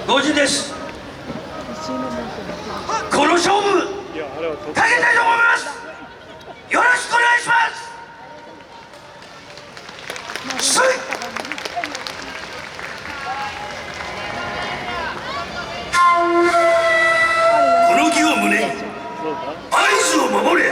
同時です。この勝負かけたいと思います。よろしくお願いします。この儀を胸に合図を守れ。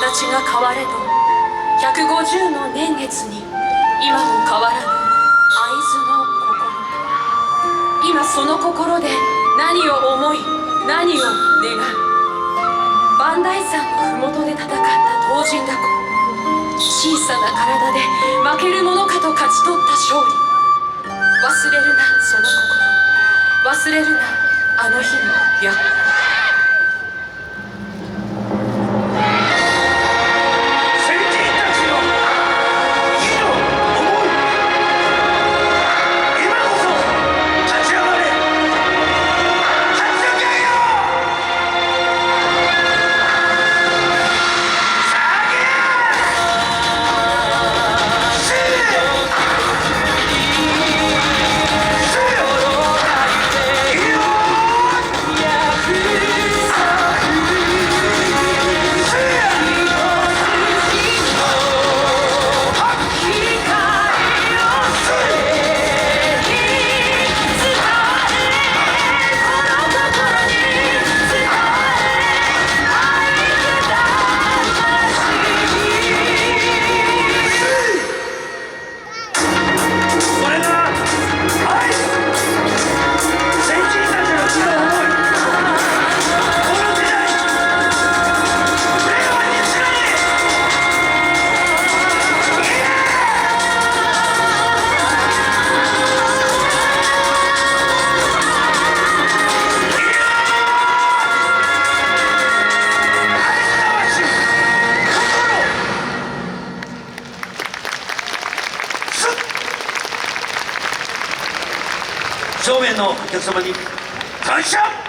形が変われど150の年月に今も変わらぬ会津の心。今その心で何を思い何を願う。磐梯山の麓で戦った東尋だこ。小さな体で負けるものかと勝ち取った勝利。忘れるなその心、忘れるなあの日の約束。正面のお客様に感謝。